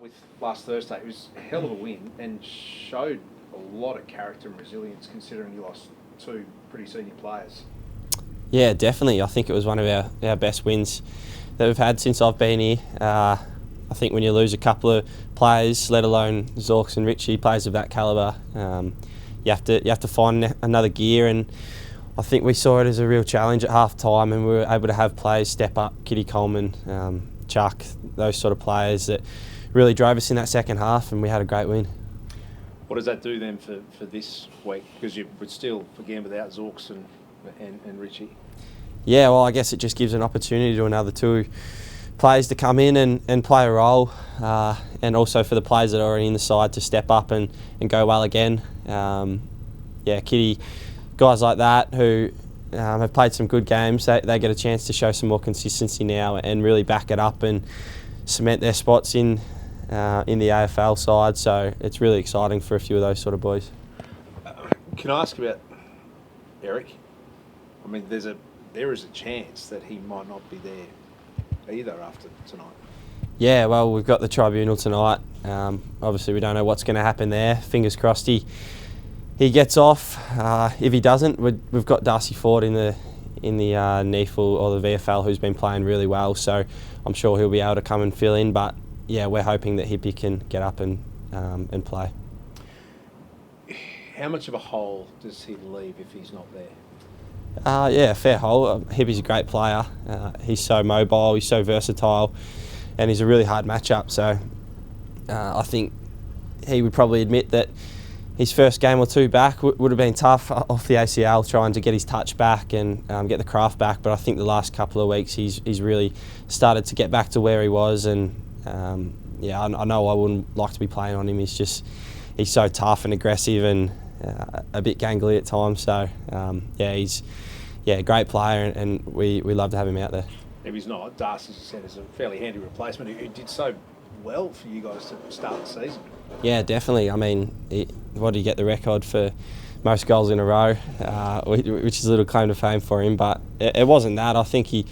with last Thursday. It was a hell of a win and showed a lot of character and resilience considering you lost two pretty senior players. Yeah, definitely. I think it was one of our best wins that we've had since I've been here. I think when you lose a couple of players, let alone Zorks and Richie, players of that calibre, you have to find another gear, and I think we saw it as a real challenge at half time, and we were able to have players step up, Kitty Coleman, Chuck, those sort of players that really drove us in that second half, and we had a great win. What does that do then for this week? Because you would still, again, without Zorks and Richie. Yeah, well, I guess it just gives an opportunity to another two players to come in and play a role, and also for the players that are already in the side to step up and go well again. Kitty, guys like that who have played some good games, they get a chance to show some more consistency now and really back it up and cement their spots in the AFL side. So it's really exciting for a few of those sort of boys. Can I ask about Eric? I mean, there is a chance that he might not be there either after tonight. Yeah, well, we've got the Tribunal tonight. Obviously, we don't know what's going to happen there. Fingers crossed he gets off. If he doesn't, we've got Darcy Ford in the NEFL or the VFL who's been playing really well. So I'm sure he'll be able to come and fill in. But yeah, we're hoping that Hippie can get up and play. How much of a hole does he leave if he's not there? Yeah, fair hole. Hippie's a great player. He's so mobile, he's so versatile, and he's a really hard matchup. So I think he would probably admit that his first game or two back would have been tough off the ACL, trying to get his touch back and get the craft back. But I think the last couple of weeks he's really started to get back to where he was. And I know I wouldn't like to be playing on him. He's so tough and aggressive and a bit gangly at times. So he's a great player, and we love to have him out there. If he's not, Darcy, as you said, is a fairly handy replacement who did so well for you guys to start the season. Yeah, definitely. I mean, what did he get the record for most goals in a row, which is a little claim to fame for him. But it wasn't that. I think he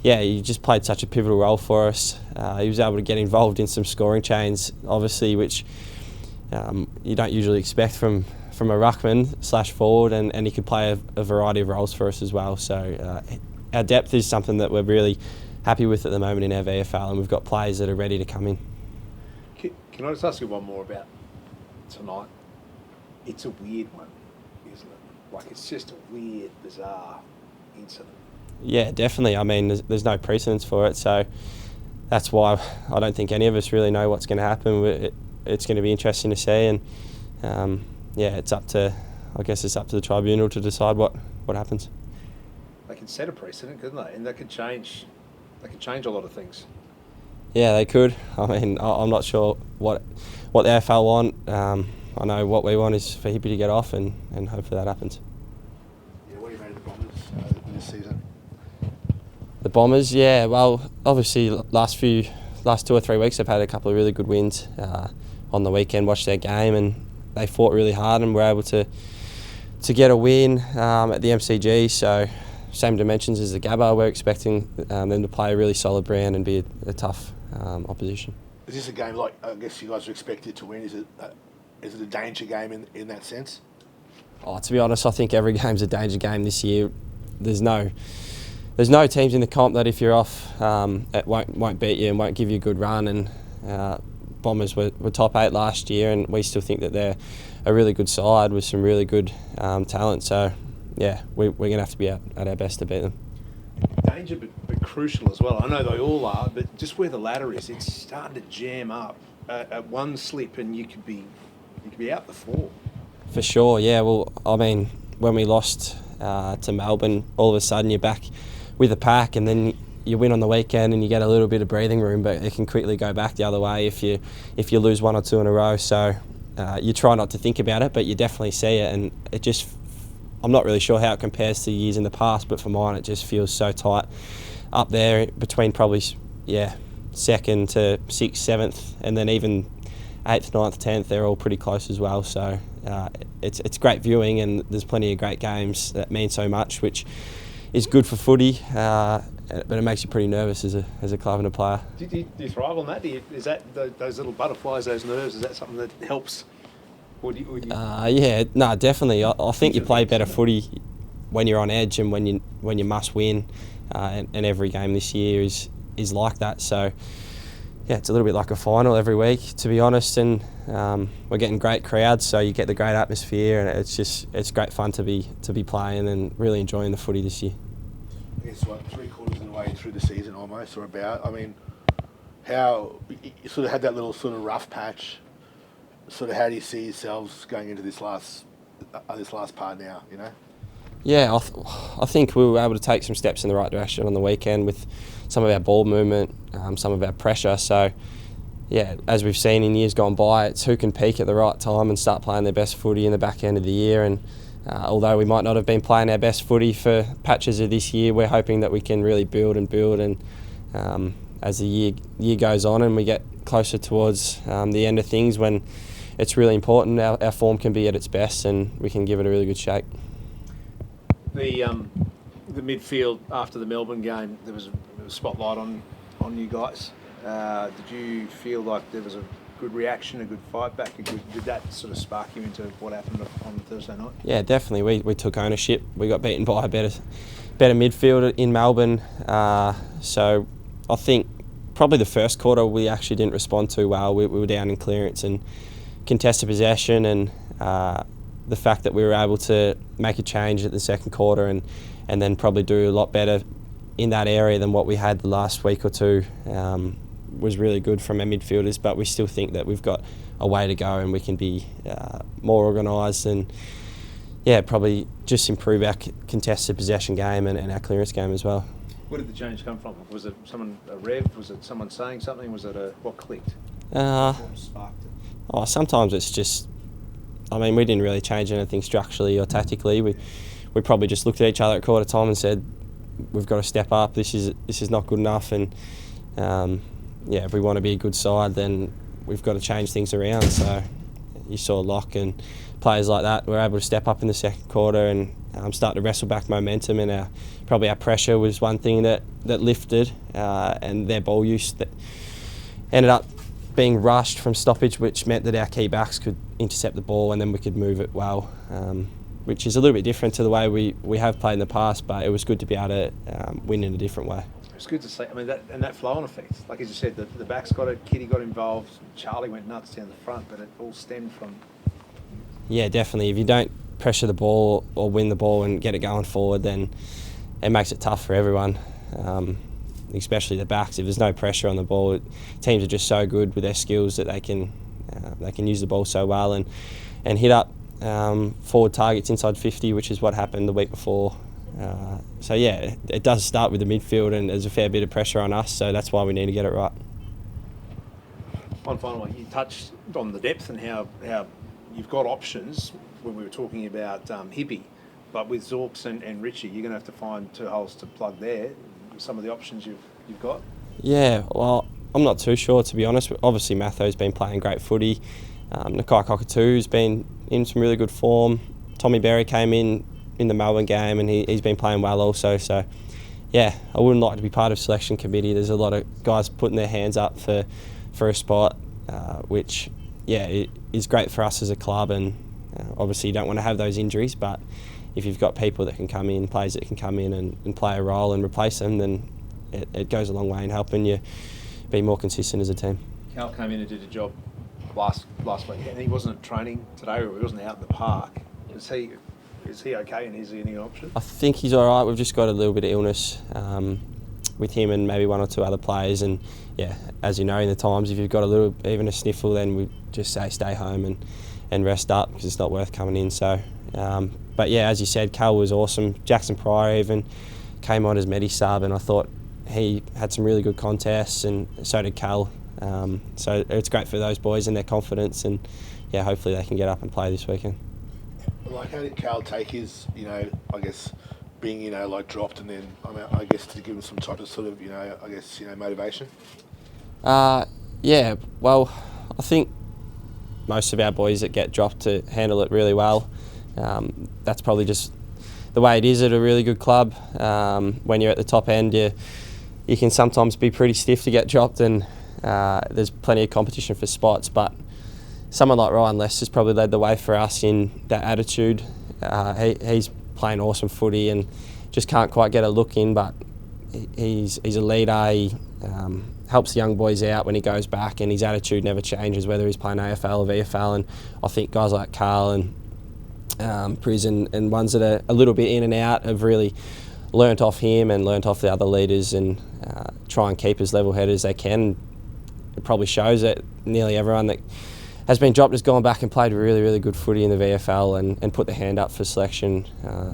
just played such a pivotal role for us. He was able to get involved in some scoring chains, obviously, which you don't usually expect from a ruckman / forward, and he could play a variety of roles for us as well. So our depth is something that we're really happy with at the moment in our VFL, and we've got players that are ready to come in. Can I just ask you one more about tonight? It's a weird one, isn't it? Like, it's just a weird, bizarre incident. Yeah, definitely. I mean, there's no precedence for it, so that's why I don't think any of us really know what's going to happen. It's going to be interesting to see, and it's up to the Tribunal to decide what happens. They can set a precedent, couldn't they? And that could change. They could change a lot of things. Yeah, they could. I mean, I'm not sure what the AFL want. I know what we want is for Hippie to get off, and hopefully that happens. Yeah, what do you made of the Bombers this season? The Bombers, yeah. Well, obviously, last 2 or 3 weeks, they've had a couple of really good wins. On the weekend, watched their game, and they fought really hard and were able to get a win at the MCG. So, same dimensions as the Gabba. We're expecting them to play a really solid brand and be a tough opposition. Is this a game like I guess you guys are expected to win? Is it a danger game in that sense? Oh, to be honest, I think every game's a danger game this year. There's no teams in the comp that if you're off, it won't beat you and won't give you a good run. And Bombers were top 8 last year, and we still think that they're a really good side with some really good talent. So, yeah, we're going to have to be at our best to beat them. Danger, but crucial as well. I know they all are, but just where the ladder is, it's starting to jam up. At one slip, and you could be out the 4. For sure, yeah. Well, I mean, when we lost to Melbourne, all of a sudden you're back with a pack, and then you win on the weekend and you get a little bit of breathing room, but it can quickly go back the other way if you lose 1 or 2 in a row. So you try not to think about it, but you definitely see it, and it just, I'm not really sure how it compares to years in the past, but for mine it just feels so tight up there between probably 2nd to 6th, 7th, and then even 8th, 9th, 10th, they're all pretty close as well. So it's great viewing, and there's plenty of great games that mean so much, which is good for footy, but it makes you pretty nervous as a club and a player. Do you thrive on that? Is that those little butterflies, those nerves? Is that something that helps? Yeah, no, definitely. I think you play better footy when you're on edge and when you must win, and every game this year is like that. So yeah, it's a little bit like a final every week, to be honest. And we're getting great crowds, so you get the great atmosphere, and it's great fun to be playing and really enjoying the footy this year. I guess what, 3/4 of the way through the season almost, or about. I mean, how you sort of had that little sort of rough patch. Sort of how do you see yourselves going into this last part now? You know. Yeah, I think we were able to take some steps in the right direction on the weekend with some of our ball movement, some of our pressure. So, yeah, as we've seen in years gone by, it's who can peak at the right time and start playing their best footy in the back end of the year. And although we might not have been playing our best footy for patches of this year, we're hoping that we can really build. And as the year goes on and we get closer towards the end of things, when it's really important, our form can be at its best and we can give it a really good shake. The midfield after the Melbourne game, there was a spotlight on you guys. Did you feel like there was a good reaction, a good fight back? Did that sort of spark you into what happened on Thursday night? Yeah, definitely. We took ownership. We got beaten by a better midfield in Melbourne. So I think probably the first quarter we actually didn't respond too well. We were down in clearance and contested possession, and the fact that we were able to make a change at the second quarter and then probably do a lot better in that area than what we had the last week or two was really good from our midfielders. But we still think that we've got a way to go and we can be more organised and probably just improve our contested possession game and our clearance game as well. Where did the change come from? Was it a rev? Was it someone saying something? Was it what clicked? What sparked it? Sometimes it's just, we didn't really change anything structurally or tactically. We probably just looked at each other at quarter time and said, we've got to step up. This is not good enough, and if we want to be a good side, then we've got to change things around. So you saw Locke and players like that were able to step up in the second quarter and start to wrestle back momentum, and probably our pressure was one thing that lifted, and their ball use that ended up being rushed from stoppage, which meant that our key backs could intercept the ball and then we could move it well, which is a little bit different to the way we have played in the past, but it was good to be able to win in a different way. It's good to see. That flow-on effect, like as you said, the backs got it, Kitty got involved, Charlie went nuts down the front, but it all stemmed from... Yeah, definitely. If you don't pressure the ball or win the ball and get it going forward, then it makes it tough for everyone, especially the backs. If there's no pressure on the ball, teams are just so good with their skills that they can use the ball so well and hit up forward targets inside 50, which is what happened the week before. So yeah, it does start with the midfield, and there's a fair bit of pressure on us, so that's why we need to get it right. One final one, you touched on the depth and how you've got options when we were talking about Hippie, but with Zorks and Richie, you're going to have to find two holes to plug there. Some of the options you've got? Yeah, well, I'm not too sure, to be honest. Obviously, Matho's been playing great footy. Nakai Cockatoo's been in some really good form. Tommy Berry came in the Melbourne game and he's been playing well also. So, yeah, I wouldn't like to be part of selection committee. There's a lot of guys putting their hands up for a spot, which, it is great for us as a club. And obviously, you don't want to have those injuries, but if you've got people that can come in, players that can come in and play a role and replace them, then it goes a long way in helping you be more consistent as a team. Cal came in and did a job last week, and he wasn't training today, or he wasn't out in the park. Is he okay, and is he any option? I think he's all right. We've just got a little bit of illness with him and maybe one or two other players, and as you know, in the times, if you've got even a sniffle, then we just say stay home and rest up, because it's not worth coming in. So, but as you said, Cal was awesome. Jackson Pryor even came on as Medi sub, and I thought he had some really good contests, and so did Cal. So it's great for those boys and their confidence, and hopefully they can get up and play this weekend. Like, how did Cal take his, I guess, being, dropped, and then, I guess, to give him some type of sort of, motivation? Well, I think most of our boys that get dropped to handle it really well. That's probably just the way it is at a really good club. When you're at the top end, you can sometimes be pretty stiff to get dropped, and there's plenty of competition for spots. But someone like Ryan Lester's probably led the way for us in that attitude. He's playing awesome footy and just can't quite get a look in, but he's a leader. He helps the young boys out when he goes back, and his attitude never changes, whether he's playing AFL or VFL. And I think guys like Carl and Prison and ones that are a little bit in and out have really learnt off him and learnt off the other leaders, and try and keep as level-headed as they can. It probably shows that nearly everyone that has been dropped has gone back and played really, really good footy in the VFL and put the hand up for selection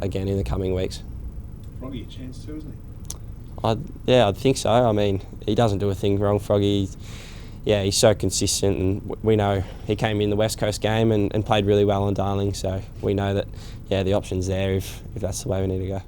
again in the coming weeks. Froggy a chance too, isn't he? I think so. I mean, he doesn't do a thing wrong, Froggy. He's so consistent, and we know he came in the West Coast game and played really well on Darling, so we know that the option's there if that's the way we need to go.